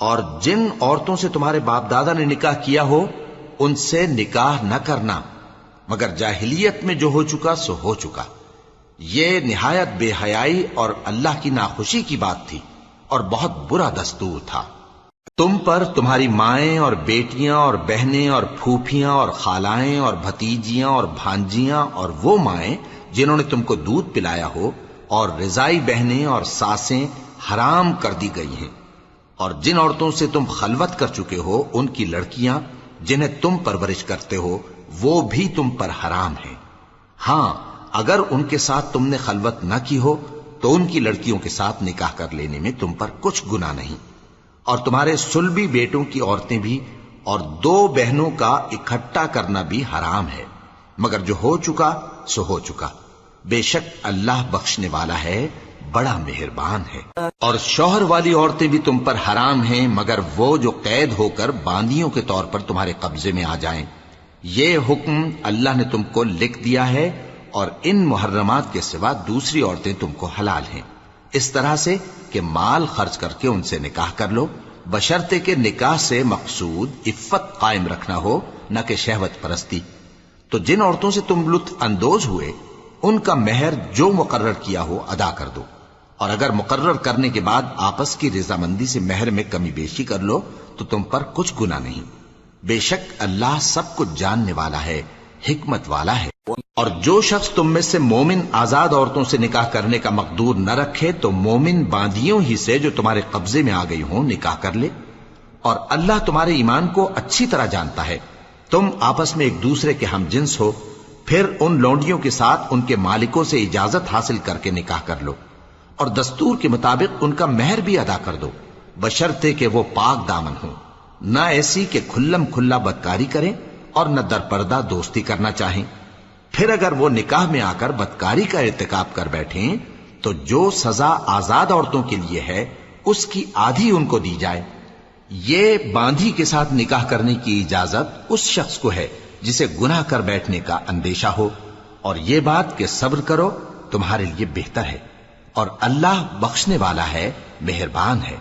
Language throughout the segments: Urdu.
اور جن عورتوں سے تمہارے باپ دادا نے نکاح کیا ہو ان سے نکاح نہ کرنا، مگر جاہلیت میں جو ہو چکا سو ہو چکا۔ یہ نہایت بے حیائی اور اللہ کی ناخوشی کی بات تھی اور بہت برا دستور تھا۔ تم پر تمہاری مائیں اور بیٹیاں اور بہنیں اور پھوپھیاں اور خالائیں اور بھتیجیاں اور بھانجیاں اور وہ مائیں جنہوں نے تم کو دودھ پلایا ہو اور رضائی بہنیں اور ساسیں حرام کر دی گئی ہیں، اور جن عورتوں سے تم خلوت کر چکے ہو ان کی لڑکیاں جنہیں تم پرورش کرتے ہو وہ بھی تم پر حرام ہیں۔ ہاں اگر ان کے ساتھ تم نے خلوت نہ کی ہو تو ان کی لڑکیوں کے ساتھ نکاح کر لینے میں تم پر کچھ گناہ نہیں، اور تمہارے صلبی بیٹوں کی عورتیں بھی اور دو بہنوں کا اکٹھا کرنا بھی حرام ہے، مگر جو ہو چکا سو ہو چکا۔ بے شک اللہ بخشنے والا ہے، بڑا مہربان ہے۔ اور شوہر والی عورتیں بھی تم پر حرام ہیں مگر وہ جو قید ہو کر باندیوں کے طور پر تمہارے قبضے میں آ جائیں۔ یہ حکم اللہ نے تم کو لکھ دیا ہے، اور ان محرمات کے سوا دوسری عورتیں تم کو حلال ہیں، اس طرح سے کہ مال خرچ کر کے ان سے نکاح کر لو، بشرطے کہ نکاح سے مقصود عفت قائم رکھنا ہو نہ کہ شہوت پرستی۔ تو جن عورتوں سے تم لطف اندوز ہوئے ان کا مہر جو مقرر کیا ہو ادا کر دو، اور اگر مقرر کرنے کے بعد آپس کی رضامندی سے مہر میں کمی بیشی کر لو تو تم پر کچھ گناہ نہیں۔ بے شک اللہ سب کچھ جاننے والا ہے، حکمت والا ہے۔ اور جو شخص تم میں سے مومن آزاد عورتوں سے نکاح کرنے کا مقدور نہ رکھے تو مومن باندیوں ہی سے جو تمہارے قبضے میں آ گئی ہوں نکاح کر لے، اور اللہ تمہارے ایمان کو اچھی طرح جانتا ہے۔ تم آپس میں ایک دوسرے کے ہم جنس ہو، پھر ان لونڈیوں کے ساتھ ان کے مالکوں سے اجازت حاصل کر کے نکاح کر لو، اور دستور کے مطابق ان کا مہر بھی ادا کر دو، بشرطے کہ وہ پاک دامن ہوں، نہ ایسی کہ کھلم کھلا بدکاری کریں اور نہ درپردہ دوستی کرنا چاہیں۔ پھر اگر وہ نکاح میں آ کر بدکاری کا ارتکاب کر بیٹھیں تو جو سزا آزاد عورتوں کے لیے ہے اس کی آدھی ان کو دی جائے۔ یہ باندھی کے ساتھ نکاح کرنے کی اجازت اس شخص کو ہے جسے گناہ کر بیٹھنے کا اندیشہ ہو، اور یہ بات کہ صبر کرو تمہارے لیے بہتر ہے، اور اللہ بخشنے والا ہے، مہربان ہے۔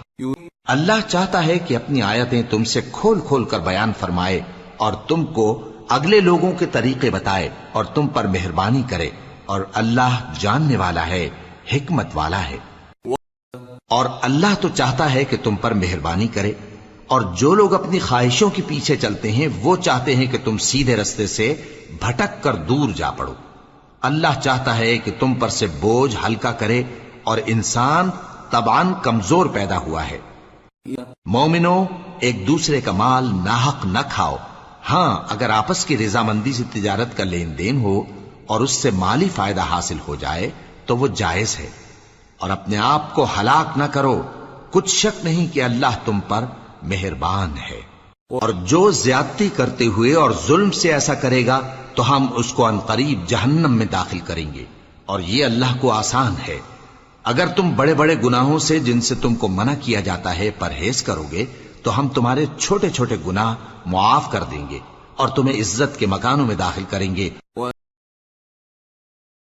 اللہ چاہتا ہے کہ اپنی آیتیں تم سے کھول کھول کر بیان فرمائے اور تم کو اگلے لوگوں کے طریقے بتائے اور تم پر مہربانی کرے، اور اللہ جاننے والا ہے، حکمت والا ہے۔ اور اللہ تو چاہتا ہے کہ تم پر مہربانی کرے، اور جو لوگ اپنی خواہشوں کے پیچھے چلتے ہیں وہ چاہتے ہیں کہ تم سیدھے رستے سے بھٹک کر دور جا پڑو۔ اللہ چاہتا ہے کہ تم پر سے بوجھ ہلکا کرے، اور انسان طبعاً کمزور پیدا ہوا ہے۔ مومنو، ایک دوسرے کا مال ناحق نہ کھاؤ، ہاں اگر آپس کی رضامندی سے تجارت کا لین دین ہو اور اس سے مالی فائدہ حاصل ہو جائے تو وہ جائز ہے، اور اپنے آپ کو ہلاک نہ کرو، کچھ شک نہیں کہ اللہ تم پر مہربان ہے۔ اور جو زیادتی کرتے ہوئے اور ظلم سے ایسا کرے گا تو ہم اس کو عنقریب جہنم میں داخل کریں گے، اور یہ اللہ کو آسان ہے۔ اگر تم بڑے بڑے گناہوں سے جن سے تم کو منع کیا جاتا ہے پرہیز کرو گے تو ہم تمہارے چھوٹے چھوٹے گناہ معاف کر دیں گے اور تمہیں عزت کے مکانوں میں داخل کریں گے،